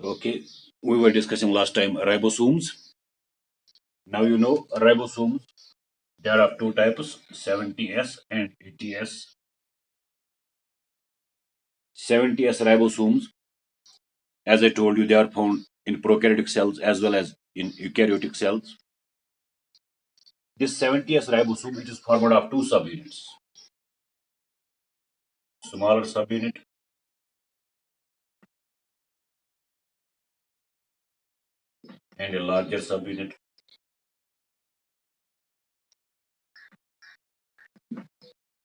Okay, we were discussing last time ribosomes. Now you know ribosomes. There are two types, 70S and 80S. 70S ribosomes, as I told you, they are found in prokaryotic cells as well as in eukaryotic cells. This 70S ribosome it is formed of two subunits, smaller subunit and a larger subunit.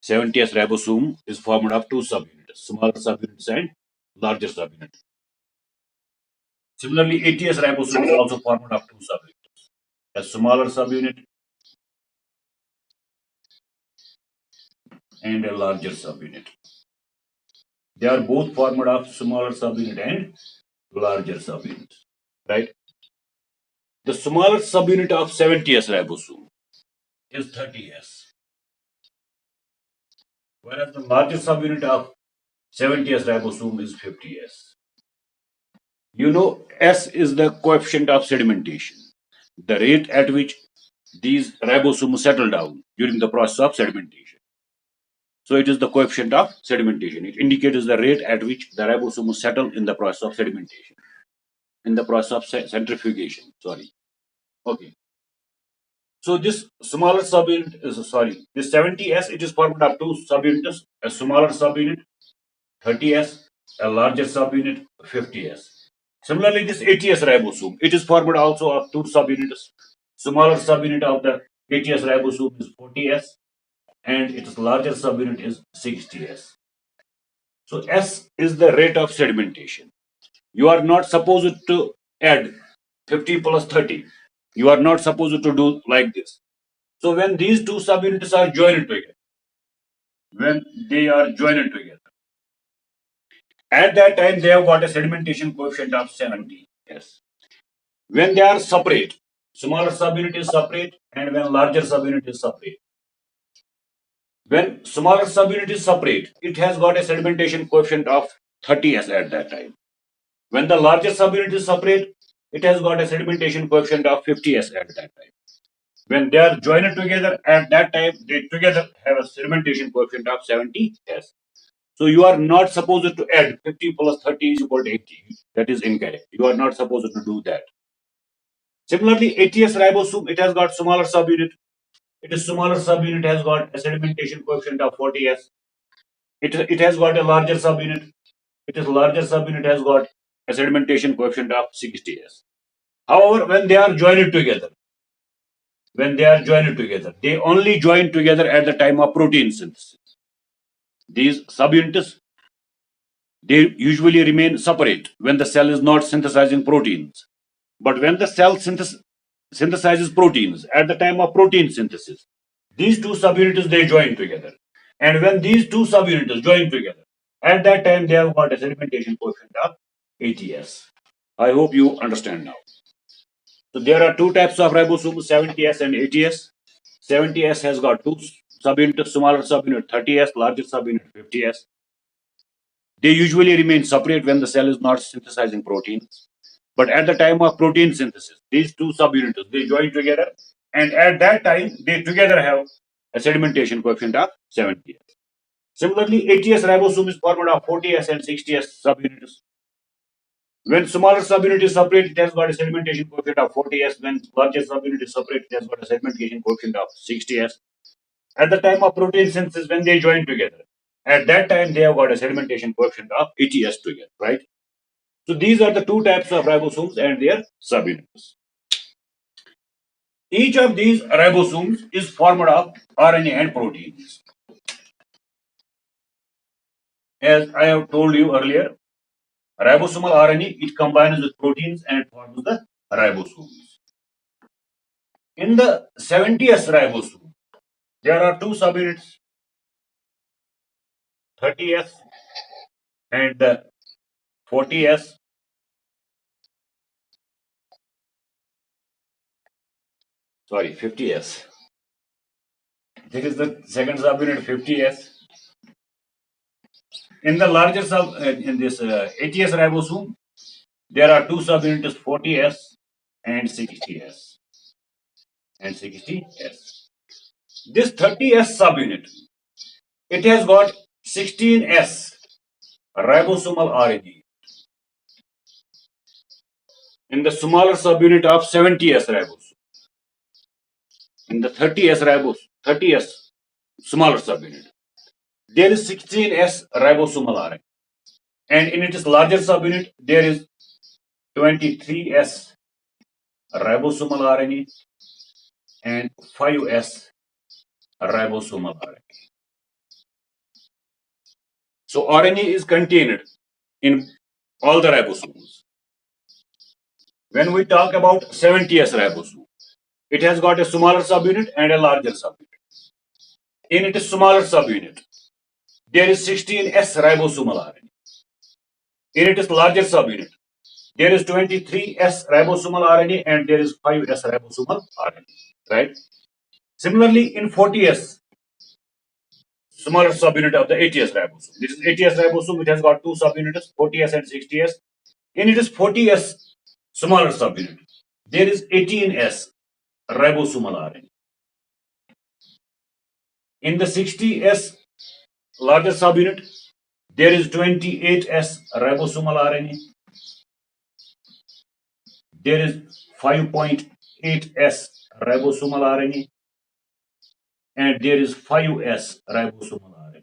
70S ribosome is formed of two subunits, smaller subunits and larger subunit. Similarly, 80S ribosome is also formed of two subunits, a smaller subunit and a larger subunit. They are both formed of smaller subunit and larger subunit, right? The smaller subunit of 70S ribosome is 30S, whereas the larger subunit of 70S ribosome is 50S. You know, S is the coefficient of sedimentation, the rate at which these ribosomes settle down during the process of sedimentation. So it is the coefficient of sedimentation. It indicates the rate at which the ribosomes settle in the process of sedimentation, in the process of centrifugation. Sorry. Okay. So this smaller subunit is this 70S it is formed of two subunits, a smaller subunit 30S, a larger subunit 50S. Similarly, this 80S ribosome it is formed also of two subunits. Smaller subunit of the 80S ribosome is 40S and its larger subunit is 60S. So S is the rate of sedimentation. You are not supposed to add 50 plus 30. You are not supposed to do like this. So when these two subunits are joined together, when they are joined together, at that time they have got a sedimentation coefficient of 70. Yes. When they are separate, smaller subunit is separate, and when larger subunit is separate. When smaller subunit is separate, it has got a sedimentation coefficient of 30s at that time. When the larger subunit is separate, it has got a sedimentation coefficient of 50s at that time. When they are joined together, at that time they together have a sedimentation coefficient of 70s. So you are not supposed to add 50 plus 30 is equal to 80. That is incorrect. You are not supposed to do that. Similarly, 80S ribosome, it has got smaller subunit. It is smaller subunit has got a sedimentation coefficient of 40s. It has got a larger subunit. It is larger subunit has got a sedimentation coefficient of 60s. However, when they are joined together, they only join together at the time of protein synthesis. These subunits they usually remain separate when the cell is not synthesizing proteins. But when the cell synthesizes proteins at the time of protein synthesis, these two subunits they join together. And when these two subunits join together, at that time they have got a sedimentation coefficient of 80s. I hope you understand now. So there are two types of ribosomes, 70S and 80S. 70S has got two subunits, smaller subunit 30S, larger subunit 50S. They usually remain separate when the cell is not synthesizing proteins. But at the time of protein synthesis, these two subunits they join together, and at that time they together have a sedimentation coefficient of 70s. Similarly, 80S ribosome is formed of 40S and 60S subunits. When smaller subunit is separate, it has got a sedimentation coefficient of 40S. When larger subunit is separate, it has got a sedimentation coefficient of 60S. At the time of protein synthesis, when they join together, at that time they have got a sedimentation coefficient of 80S together, right? So these are the two types of ribosomes and their subunits. Each of these ribosomes is formed of RNA and proteins. As I have told you earlier, ribosomal RNA it combines with proteins and it forms the ribosomes. In the 70S ribosome, there are two subunits, 30S and 40S. Sorry, 50S. This is the second subunit, 50S. In the larger in this 80S ribosome, There are two subunits 40S and 60S. And 60S. This 30S subunit, it has got 16S ribosomal RNA in the smaller subunit of 70S ribosome. In the 30S smaller subunit, there is 16S ribosomal RNA. And in its larger subunit, there is 23S ribosomal RNA and 5S ribosomal RNA. So RNA is contained in all the ribosomes. When we talk about 70S ribosome, it has got a smaller subunit and a larger subunit. In its smaller subunit, there is 16S ribosomal RNA. In its larger subunit, there is 23S ribosomal RNA and there is 5S ribosomal RNA. Right? Similarly, in 40S, smaller subunit of the 80S ribosome. This is 80S ribosome, it has got two subunits, 40S and 60S. In its 40S smaller subunit, there is 18S ribosomal RNA. In the 60S larger subunit, there is 28S ribosomal RNA. There is 5.8S ribosomal RNA. And there is 5S ribosomal RNA.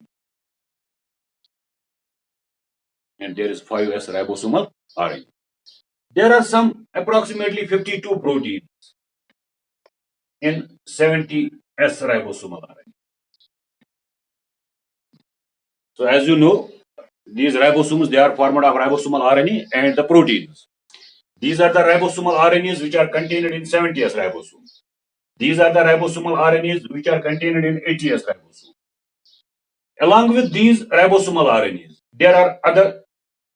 And there is 5S ribosomal RNA. There are some approximately 52 proteins in 70S ribosomal RNA. So as you know, these ribosomes, they are formed of ribosomal RNA and the proteins. These are the ribosomal RNAs which are contained in 70S ribosome. These are the ribosomal RNAs which are contained in 80S ribosome. Along with these ribosomal RNAs, there are other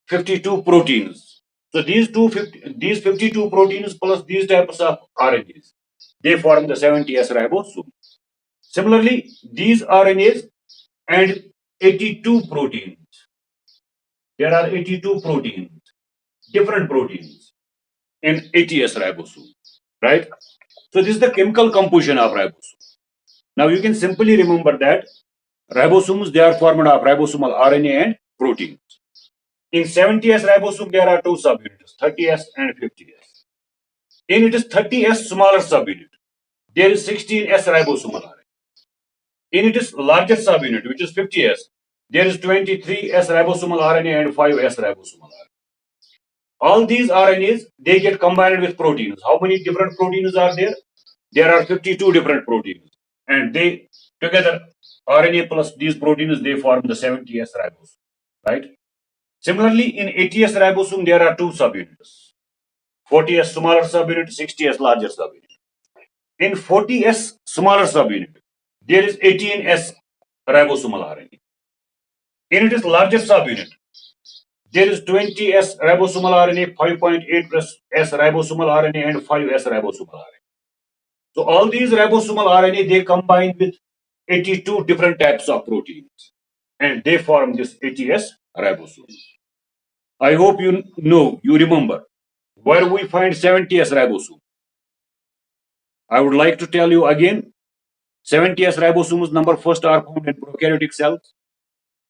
52 proteins. So these 52 proteins plus these types of RNAs, they form the 70S ribosome. Similarly, these RNAs and 82 proteins. There are 82 proteins, different proteins in 80S ribosome, right? So this is the chemical composition of ribosome. Now you can simply remember that ribosomes, they are formed of ribosomal RNA and proteins. In 70S ribosome, there are two subunits, 30S and 50S. In its 30S smaller subunit, there is 16S ribosomal RNA. In its larger subunit, which is 50S, there is 23S ribosomal RNA and 5S ribosomal RNA. All these RNAs, they get combined with proteins. How many different proteins are there? There are 52 different proteins. And they together, RNA plus these proteins, they form the 70S ribosome, right? Similarly, in 80S ribosome, there are two subunits. 40S smaller subunit, 60S larger subunit. In 40S smaller subunit, there is 18S ribosomal RNA. In its larger subunit, there is 20S ribosomal RNA, 5.8S ribosomal RNA, and 5S ribosomal RNA. So all these ribosomal RNA, they combine with 82 different types of proteins, and they form this 80S ribosome. I hope you know, you remember where we find 70S ribosome. I would like to tell you again, 70S ribosomes number first are found in prokaryotic cells.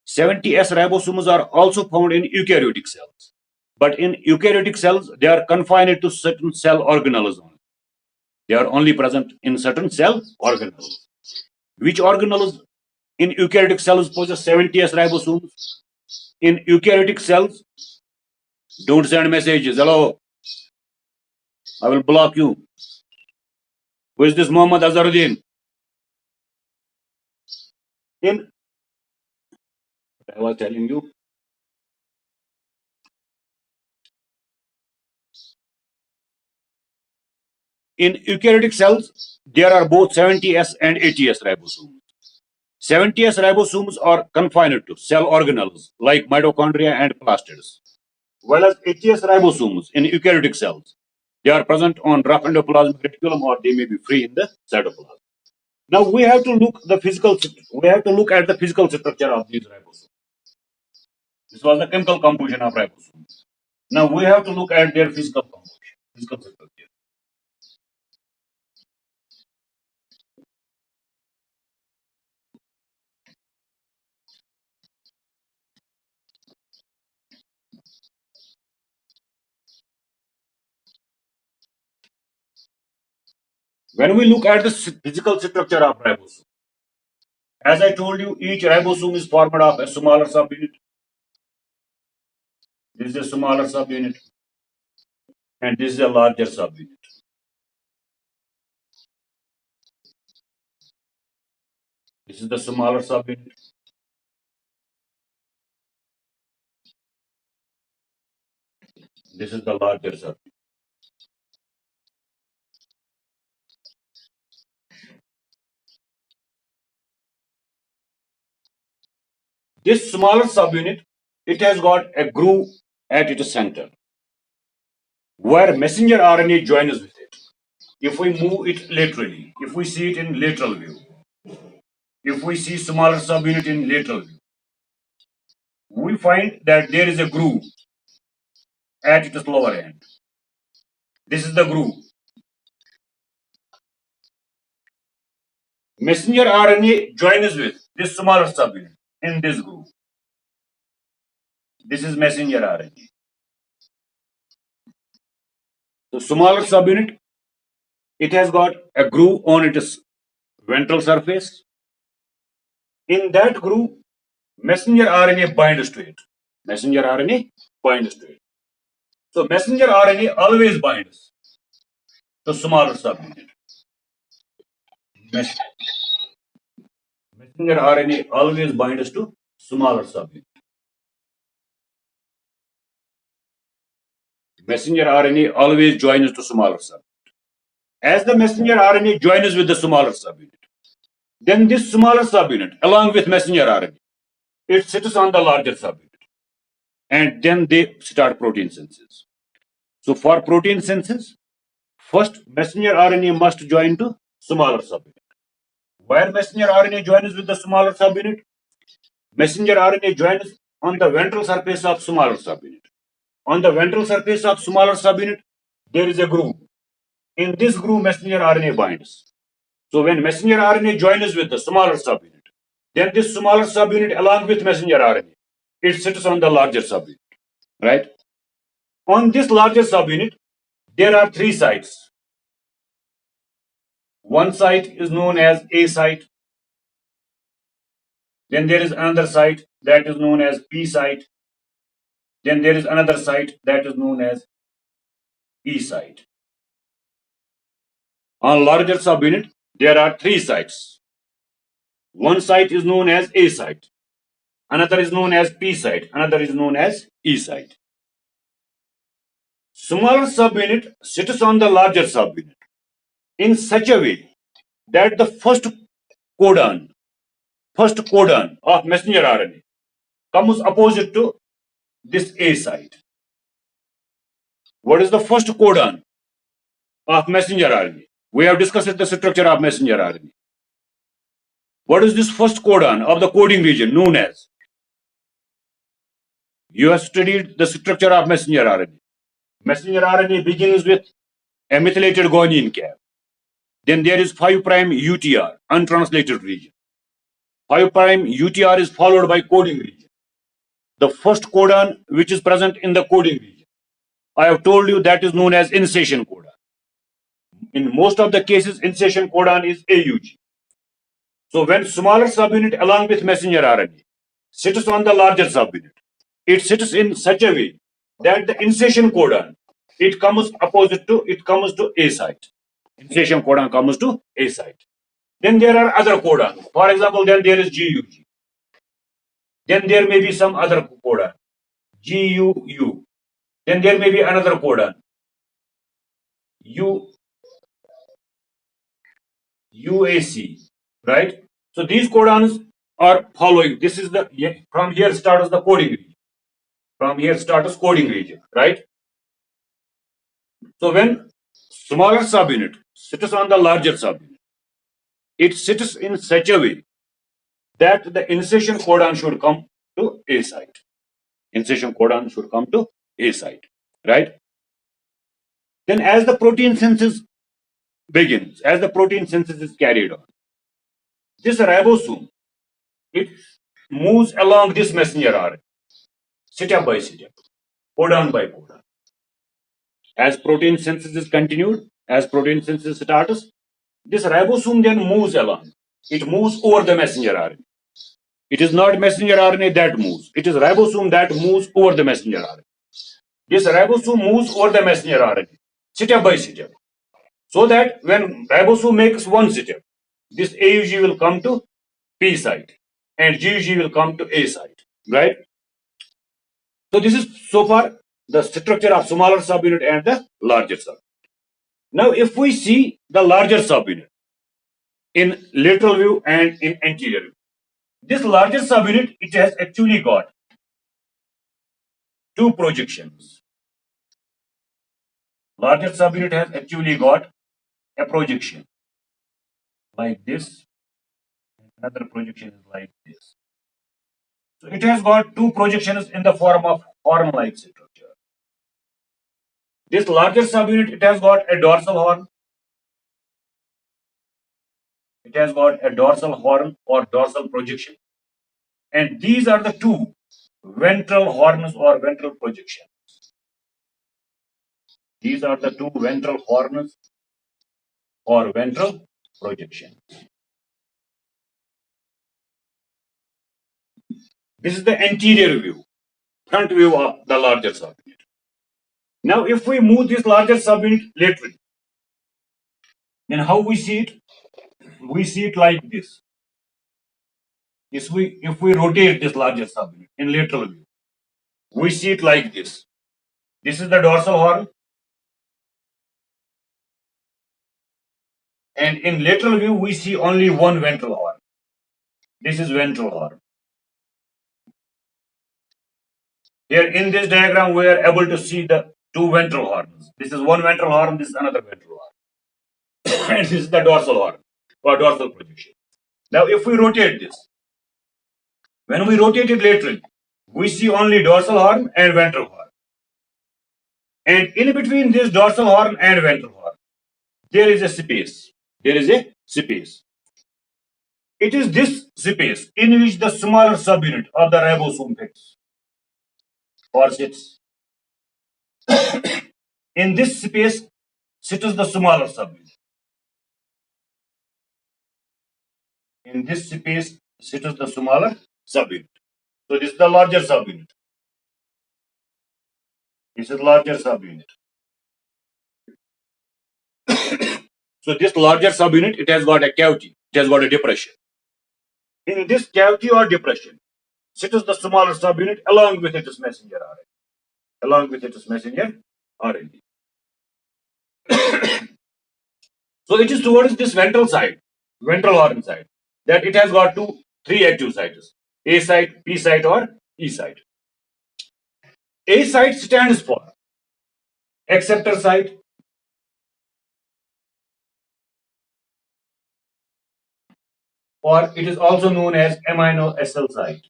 70S ribosomes are also found in eukaryotic cells. But in eukaryotic cells, they are confined to certain cell organelles only. They are only present in certain cell organelles. Which organelles in eukaryotic cells possess 70S ribosomes? In eukaryotic cells, don't send messages. Hello, I will block you. Who is this Muhammad Azharuddin? In I was telling you. In eukaryotic cells, there are both 70S and 80S ribosomes. 70S ribosomes are confined to cell organelles like mitochondria and plastids, while as 80S ribosomes in eukaryotic cells, they are present on rough endoplasmic reticulum or they may be free in the cytoplasm. Now we have to look at the physical structure of these ribosomes. This was the chemical composition of ribosomes. Now we have to look at their physical composition, physical structure. When we look at the physical structure of ribosome, as I told you, each ribosome is formed of a smaller subunit. This is a smaller subunit, and this is a larger subunit. This is the smaller subunit. This is the larger subunit. This smaller subunit, it has got a groove at its center, where messenger RNA joins with it. If we move it laterally, if we see it in lateral view, if we see smaller subunit in lateral view, we find that there is a groove at its lower end. This is the groove. Messenger RNA joins with this smaller subunit in this groove. This is messenger RNA. The smaller subunit, it has got a groove on its ventral surface. In that groove, messenger RNA binds to it. Messenger RNA binds to it. So messenger RNA always binds to smaller subunit. Messenger RNA always binds to smaller subunit. Messenger RNA always joins to smaller subunit. As the messenger RNA joins with the smaller subunit, then this smaller subunit, along with messenger RNA, it sits on the larger subunit, and then they start protein synthesis. So for protein synthesis, first messenger RNA must join to smaller subunit. Where messenger RNA joins with the smaller subunit, messenger RNA joins on the ventral surface of smaller subunit. On the ventral surface of smaller subunit, there is a groove. In this groove, messenger RNA binds. So when messenger RNA joins with the smaller subunit, then this smaller subunit along with messenger RNA, it sits on the larger subunit, right? On this larger subunit, there are three sites. One site is known as A site. Then there is another site that is known as P site. Then there is another site that is known as E site. On larger subunit, there are three sites. One site is known as A site. Another is known as P site. Another is known as E site. Smaller subunit sits on the larger subunit in such a way that the codon, first codon of messenger RNA comes opposite to this A site. What is the first codon of messenger RNA? We have discussed the structure of messenger RNA. What is this first codon of the coding region known as? You have studied the structure of messenger RNA. Messenger RNA begins with a methylated guanine cap. Then there is 5' UTR, untranslated region. 5' UTR is followed by coding region. The first codon which is present in the coding region, I have told you that is known as insertion codon. In most of the cases, insertion codon is AUG. So when smaller subunit along with messenger RNA sits on the larger subunit, it sits in such a way that the insertion codon, it comes to A site. Insertion codon comes to A site. Then there are other codons. For example, then there is GUG. Then there may be some other codon, GUU. Then there may be another codon, UAC, right? So these codons are following. This is from here starts the coding region. From here starts coding region, right? So when smaller subunit sits on the larger subunit, it sits in such a way that the insertion codon should come to A site. Insertion codon should come to A site. right? Then as the protein synthesis begins, as the protein synthesis is carried on, this ribosome, it moves along this messenger RNA, step by step, codon by codon. As protein synthesis is continued, as protein synthesis starts, this ribosome then moves along. It moves over the messenger RNA. It is not messenger RNA that moves. It is ribosome that moves over the messenger RNA. This ribosome moves over the messenger RNA, step by step. So that when ribosome makes one step, this AUG will come to P site and GUG will come to A site, right? So this is so far the structure of smaller subunit and the larger subunit. Now, if we see the larger subunit in lateral view and in anterior view, this larger subunit, it has actually got two projections. Larger subunit has actually got a projection like this. Another projection is like this. So it has got two projections in the form of horn-like structure. This larger subunit, it has got a dorsal horn. It has got a dorsal horn or dorsal projection. And these are the two ventral horns or ventral projections. These are the two ventral horns or ventral projections. This is the anterior view, front view of the larger subunit. Now, if we move this larger subunit laterally, then how we see it? We see it like this. If we rotate this larger subunit in lateral view, we see it like this. This is the dorsal horn, and in lateral view we see only one ventral horn. This is ventral horn. Here in this diagram we are able to see the two ventral horns. This is one ventral horn, this is another ventral horn. And this is the dorsal horn or dorsal projection. Now if we rotate this, when we rotate it laterally, we see only dorsal horn and ventral horn. And in between this dorsal horn and ventral horn, there is a space. There is a space. It is this space in which the smaller subunit of the ribosome fits or sits. In this space sits the smaller subunit. In this space sits the smaller subunit. So this is the larger subunit. This is larger subunit. So this larger subunit, it has got a cavity. It has got a depression. In this cavity or depression sits the smaller subunit along with its messenger RNA. Along with its messenger RNA. So it is towards this ventral side, ventral horn side, that it has got three active sites, A site, P site or E site. A site stands for acceptor site, or it is also known as amino-acyl site.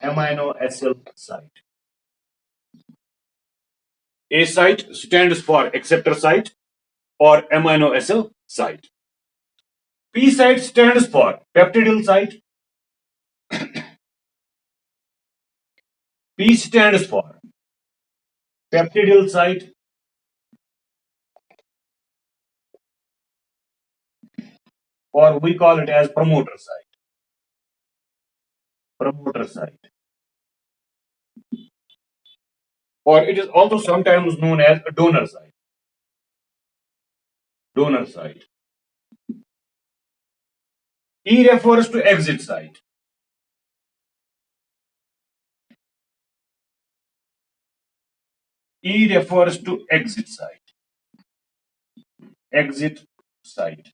Amino-acyl site. A site stands for acceptor site or amino-acyl site. P site stands for peptidyl site. P stands for peptidyl site, or we call it as promoter site. Promoter site. Or it is also sometimes known as a donor site. Donor site. E refers to exit site. E refers to exit site. Exit site.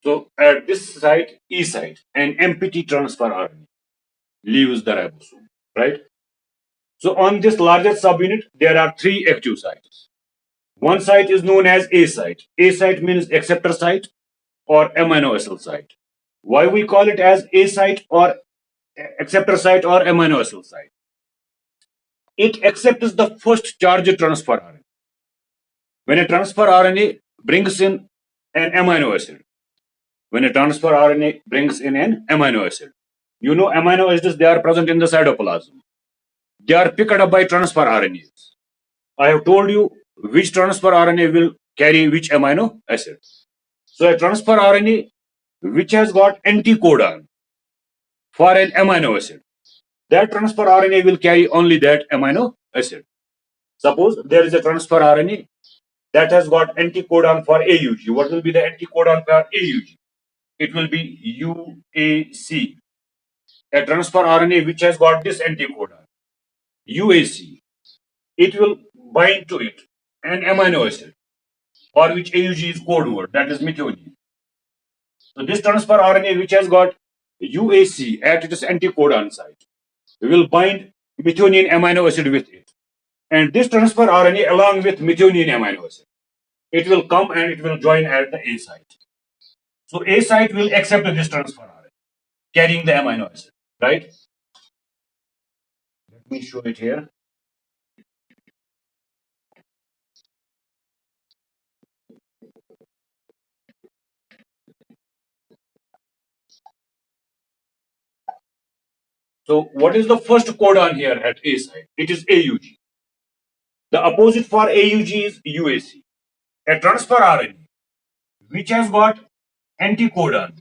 So at this site, E site, an MPT transfer RNA leaves the ribosome, right? So on this larger subunit, there are three active sites. One site is known as A site. A site means acceptor site or amino-acyl site. Why we call it as A site or acceptor site or amino-acyl site? it accepts the first charge transfer RNA. When a transfer RNA brings in an amino acid, when a transfer RNA brings in an amino acid, you know amino acids, they are present in the cytoplasm. They are picked up by transfer RNAs. I have told you which transfer RNA will carry which amino acid. So a transfer RNA which has got anticodon for an amino acid, that transfer RNA will carry only that amino acid. Suppose there is a transfer RNA that has got anticodon for AUG. What will be the anticodon for AUG? It will be UAC. A transfer RNA which has got this anticodon, UAC, it will bind to it an amino acid for which AUG is code word, that is methionine. So this transfer RNA which has got UAC at its anticodon site will bind methionine amino acid with it. And this transfer RNA along with methionine amino acid, it will come and it will join at the A site. So A site will accept this transfer RNA carrying the amino acid, right? Let me show it here. So what is the first codon here at A site? It is AUG. The opposite for AUG is UAC. A transfer RNA which has got anticodon.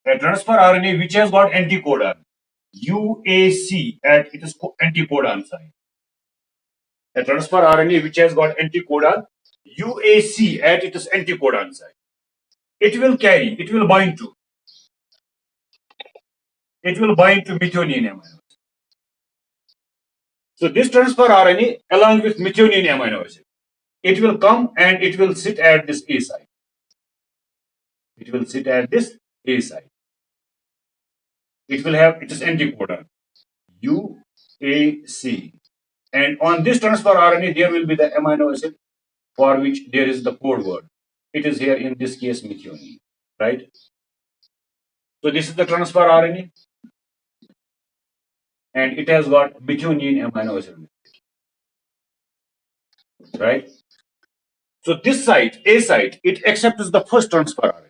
A transfer RNA which has got anticodon UAC at its anticodon site. A transfer RNA which has got anticodon UAC at its anticodon site. It will bind to methionine amino. So this transfer RNA along with methionine amino acid, it will come and it will sit at this A site. It will sit at this A site. It will have its anticodon UAC. And on this transfer RNA, there will be the amino acid for which there is the code word. It is here in this case methionine, right? So this is the transfer RNA. And it has got methionine amino acid, right? So this site, A site, it accepts the first transfer RNA.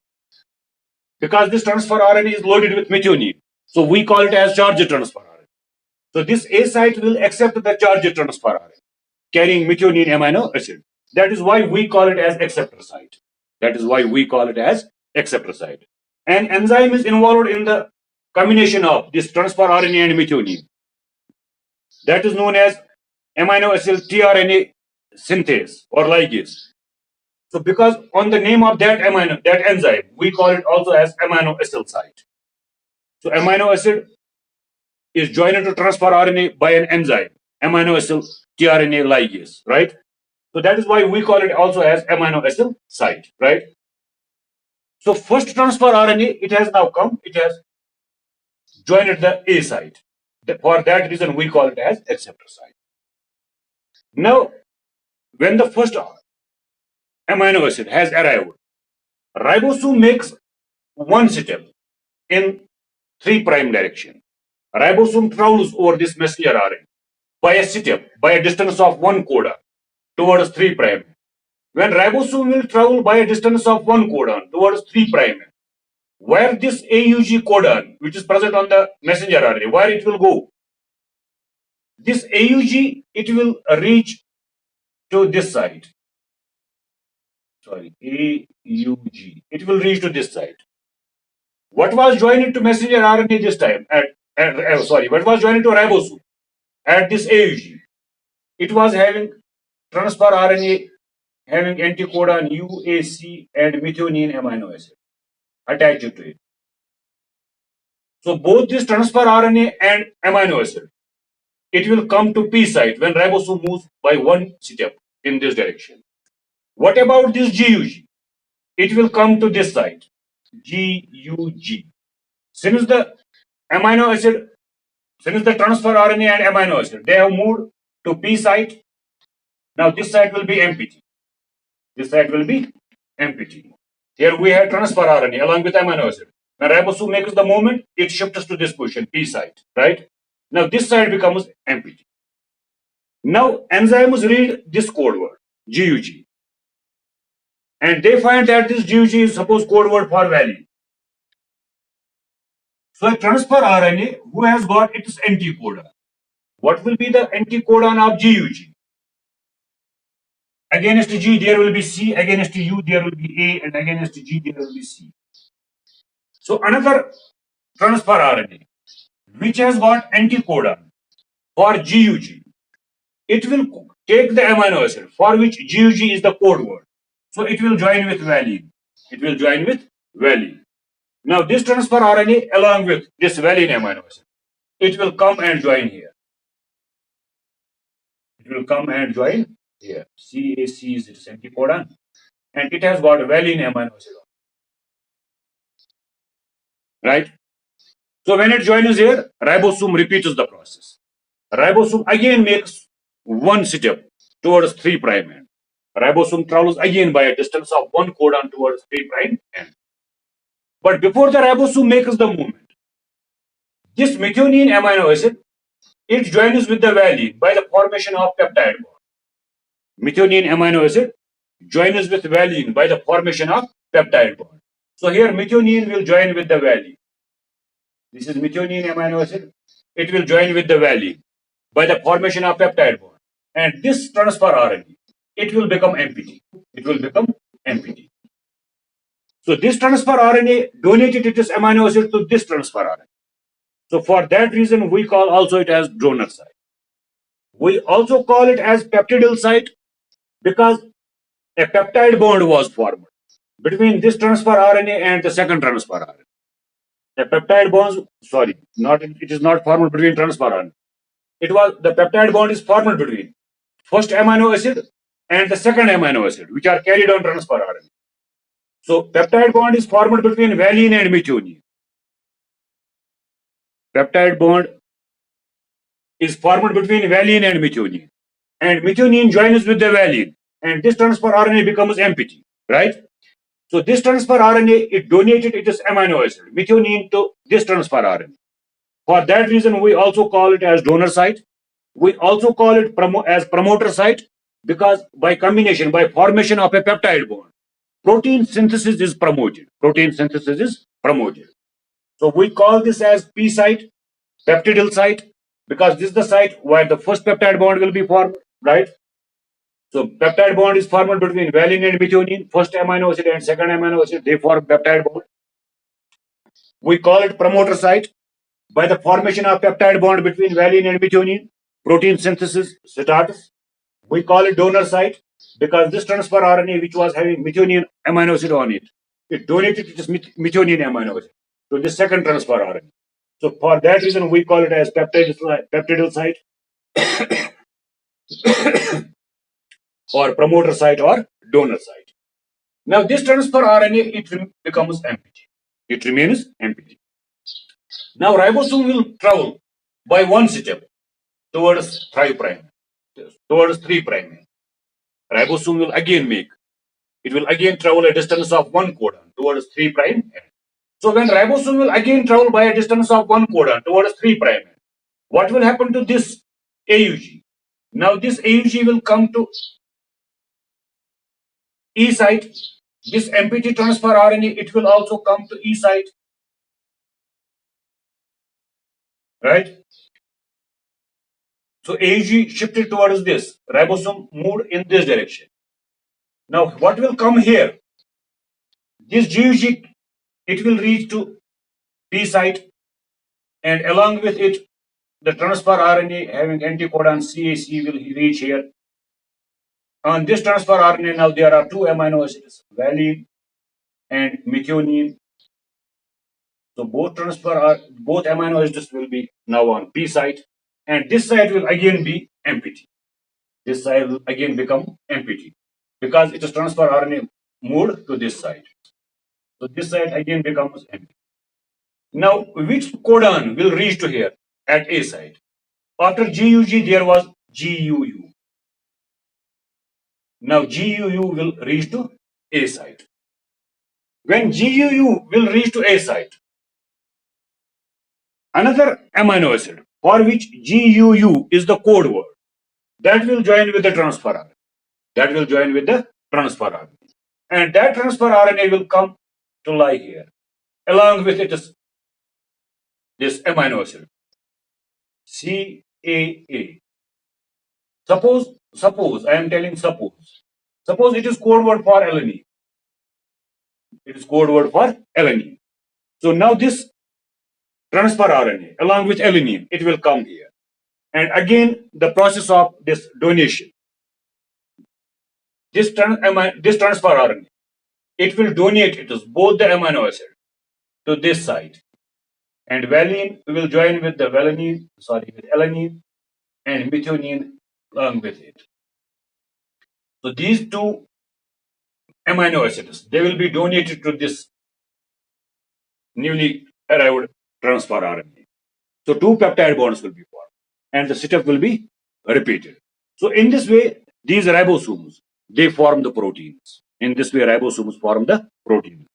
Because this transfer RNA is loaded with methionine. So we call it as charge transfer RNA. So this A site will accept the charge transfer RNA carrying methionine amino acid. That is why we call it as acceptor site. An enzyme is involved in the combination of this transfer RNA and methionine. That is known as amino acid tRNA synthase or ligase. So because on the name of that enzyme, we call it also as amino acid site. So amino acid is joined to transfer RNA by an enzyme, amino acid tRNA ligase, right? So that is why we call it also as amino acid site, right? So first transfer RNA, it has now come, it has joined at the A site. For that reason, we call it as acceptor site. Now, when the first amino acid has arrived, ribosome makes one step in 3' direction. Ribosome travels over this messenger RNA by a distance of 1 codon towards 3'. When ribosome will travel by a distance of 1 codon towards 3', where this AUG codon, which is present on the messenger RNA, where it will go? This AUG, it will reach to this site. Sorry, AUG. It will reach to this site. What was joined to messenger RNA this time? What was joined to ribosome at this AUG? It was having transfer RNA having anticodon UAC and methionine amino acid attached to it. So both this transfer RNA and amino acid, it will come to P site when ribosome moves by one step in this direction. What about this GUG? It will come to this site, GUG. Since the transfer RNA and amino acid, they have moved to P site. Now this site will be empty. Here we have transfer RNA along with amino acid. When ribosome makes the movement, it shifts to this position, P site, right? Now this side becomes empty. Now enzymes read this code word, GUG, and they find that this GUG is suppose code word for valine. So a transfer RNA who has got its anticodon. What will be the anticodon of GUG? Against G there will be C, against U there will be A, and against G there will be C. So another transfer RNA which has got anticodon for GUG, it will take the amino acid for which GUG is the code word. So it will join with valine. It will join with valine. Now this transfer RNA along with this valine amino acid, it will come and join here. It will come and join here. CAC is its anticodon, and it has got valine amino acid, right? So when it joins here, ribosome repeats the process. Ribosome again makes one step towards 3' end. Ribosome travels again by a distance of one codon towards 3' end. But before the ribosome makes the movement, this methionine amino acid, it joins with the valine by the formation of peptide bond. Methionine amino acid joins with valine by the formation of peptide bond. So here methionine will join with the valine. This is methionine amino acid. It will join with the valine by the formation of peptide bond. And this transfer RNA, it will become empty. It will become empty. So this transfer RNA donated its amino acid to this transfer RNA. So for that reason, we call also it as donor site. We also call it as peptidyl site because a peptide bond was formed between this transfer RNA and the second transfer RNA. The peptide bonds, sorry, it is not formed between transfer RNA. The peptide bond is formed between first amino acid and the second amino acid, which are carried on transfer RNA. So peptide bond is formed between valine and methionine. Peptide bond is formed between valine and methionine. And methionine joins with the valine. And this transfer RNA becomes empty, right? So this transfer RNA, it donated its amino acid, methionine, to this transfer RNA. For that reason, we also call it as donor site. We also call it as promoter site because by combination, by formation of a peptide bond, protein synthesis is promoted. Protein synthesis is promoted. So we call this as P site, peptidyl site, because this is the site where the first peptide bond will be formed, right? So peptide bond is formed between valine and methionine, first amino acid and second amino acid, they form peptide bond. We call it promoter site. By the formation of peptide bond between valine and methionine, protein synthesis starts. We call it donor site because this transfer RNA, which was having methionine amino acid on it, it donated its methionine amino acid to the second transfer RNA. So for that reason, we call it as peptidyl site or promoter site or donor site. Now this transfer RNA, it becomes empty. It remains empty. Now ribosome will travel by one step towards 3', towards 3'. Ribosome will again it will again travel a distance of one codon towards 3'. So when ribosome will again travel by a distance of one codon towards 3', what will happen to this AUG? Now this AUG will come to E site. This empty transfer RNA, it will also come to E site. Right? So AUG shifted towards this. Ribosome moved in this direction. Now what will come here? This GUG, it will reach to P site, and along with it, the transfer RNA having anticodon CAC will reach here. On this transfer RNA, now there are two amino acids, valine and methionine. So both amino acids will be now on P site, and this site will again be empty. This site will again become empty because its transfer RNA moved to this site. So this site again becomes empty. Now, which codon will reach to here at A site? After GUG, there was GUU. Now GUU will reach to A site. When GUU will reach to A site, Another amino acid for which GUU is the code word that will join with the transfer RNA. That will join with the transfer RNA. And that transfer RNA will come to lie here. Along with it is this amino acid, CAA. Suppose, I am telling suppose it is code word for alanine. It is code word for alanine. So now this transfer RNA along with alanine, it will come here. And again, the process of this donation, this transfer RNA, it will donate it is both the amino acid to this side. And valine will join with the with alanine and methionine along with it. So these two amino acids, they will be donated to this newly arrived transfer RNA. So two peptide bonds will be formed and the step will be repeated. So in this way, these ribosomes, they form the proteins. In this way, ribosomes form the protein.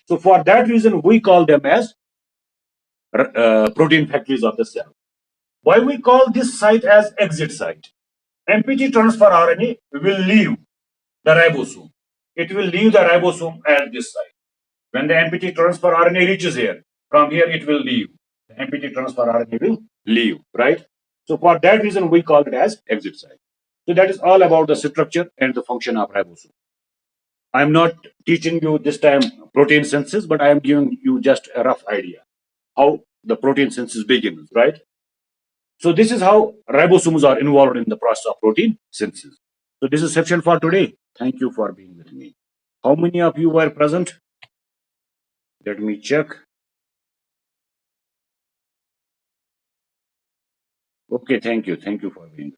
So for that reason, we call them as protein factories of the cell. Why we call this site as exit site? MPG transfer RNA will leave the ribosome. It will leave the ribosome at this site. When the MPG transfer RNA reaches here, from here it will leave. The MPG transfer RNA will leave, right? So for that reason, we call it as exit site. So that is all about the structure and the function of ribosome. I am not teaching you this time protein synthesis, but I am giving you just a rough idea how the protein synthesis begins, right? So this is how ribosomes are involved in the process of protein synthesis. So this is session for today. Thank you for being with me. How many of you were present? Let me check. Okay, thank you. Thank you for being.